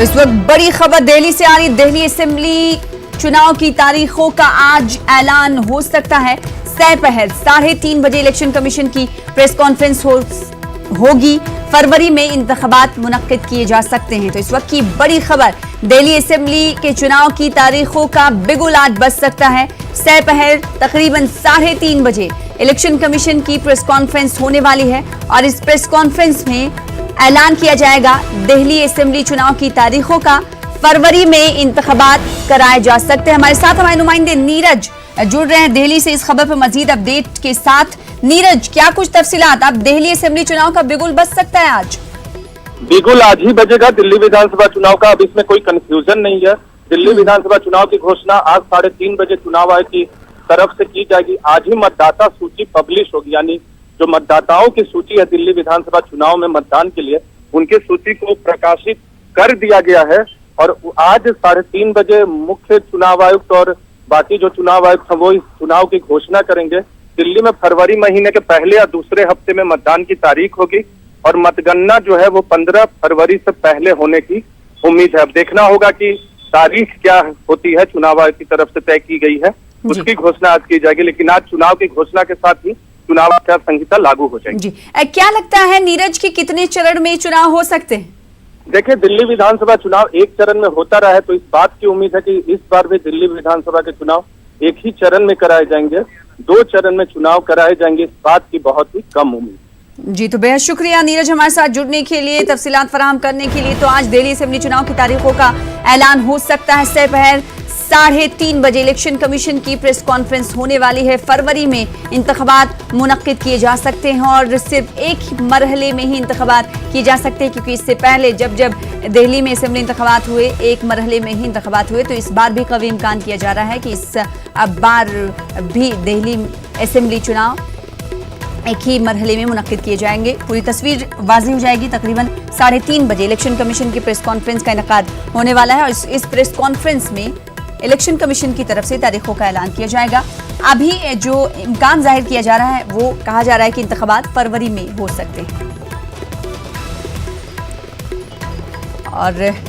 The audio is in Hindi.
इस वक्त बड़ी खबर दिल्ली से आ रही। दिल्ली असेंबली चुनाव की तारीखों का आज ऐलान हो सकता है। दोपहर 3:30 बजे इलेक्शन कमीशन की प्रेस कॉन्फ्रेंस होगी। फरवरी में इंतखाबात मुनक्किद किए जा सकते हैं। तो इस वक्त की बड़ी खबर, दिल्ली असेंबली के चुनाव की तारीखों का बिगुल आज बज सकता है। दोपहर तकरीबन 3:30 बजे इलेक्शन कमीशन की प्रेस कॉन्फ्रेंस होने वाली है और इस प्रेस कॉन्फ्रेंस में ऐलान किया जाएगा दिल्ली असेंबली चुनाव की तारीखों का। फरवरी में इंतखाबात कराए जा सकते हैं। हमारे साथ हमारे नुमाइंदे नीरज जुड़ रहे हैं दिल्ली से इस खबर पर मजीद अपडेट के साथ। नीरज, क्या कुछ तफसीलात? अब दिल्ली असेंबली चुनाव का बिगुल बज सकता है आज? बिगुल आज ही बजेगा दिल्ली विधानसभा चुनाव का। अब इसमें कोई कंफ्यूजन नहीं है। दिल्ली विधानसभा चुनाव की घोषणा आज 3:30 बजे चुनाव आयोग की तरफ से की जाएगी। आज ही मतदाता सूची पब्लिश होगी, यानी जो मतदाताओं की सूची है दिल्ली विधानसभा चुनाव में मतदान के लिए, उनकी सूची को प्रकाशित कर दिया गया है। और आज 3:30 बजे मुख्य चुनाव आयुक्त और बाकी जो चुनाव आयुक्त हैं वो इस चुनाव की घोषणा करेंगे। दिल्ली में फरवरी महीने के पहले या दूसरे हफ्ते में मतदान की तारीख होगी और मतगणना जो है वो 15 फरवरी से पहले होने की उम्मीद है। अब देखना होगा कि तारीख क्या होती है, चुनाव आयोग की तरफ से तय की गई है, उसकी घोषणा आज की जाएगी। लेकिन आज चुनाव की घोषणा के साथ ही चुनाव आचार संहिता लागू हो जाएगी। जी, क्या लगता है नीरज कि कितने चरण में चुनाव हो सकते हैं? देखिए, दिल्ली विधानसभा चुनाव एक चरण में होता रहा है, तो इस बात की उम्मीद है कि इस बार भी दिल्ली विधानसभा के चुनाव एक ही चरण में कराए जाएंगे। 2 चरण में चुनाव कराए जाएंगे, इस बात की बहुत ही कम उम्मीद। जी, तो बेहद शुक्रिया नीरज हमारे साथ जुड़ने के लिए, तफसीलात फराहम करने के लिए। तो आज दिल्ली असेंबली चुनाव की तारीखों का ऐलान हो सकता है। दोपहर 3:30 बजे इलेक्शन कमीशन की प्रेस कॉन्फ्रेंस होने वाली है। फरवरी में इंतखाबात मुनक्किद किए जा सकते हैं और सिर्फ एक मरहले में ही इंतखाबात किए जा सकते हैं, क्योंकि इससे पहले जब दिल्ली में असेंबली इंतखाबात हुए एक मरहले में ही इंतखाबात हुए। तो इस बार भी कवी इम्कान किया जा रहा है कि इस बार भी दिल्ली असेंबली चुनाव एक ही मरहले में मुनक्किद किए जाएंगे। पूरी तस्वीर वाज़ेह हो जाएगी। तकरीबन 3:30 बजे इलेक्शन कमीशन की प्रेस कॉन्फ्रेंस का इनेकाद होने वाला है और इस प्रेस कॉन्फ्रेंस में इलेक्शन कमीशन की तरफ से तारीखों का ऐलान किया जाएगा। अभी जो इम्कान जाहिर किया जा रहा है वो कहा जा रहा है कि इंतखाबात फरवरी में हो सकते हैं। और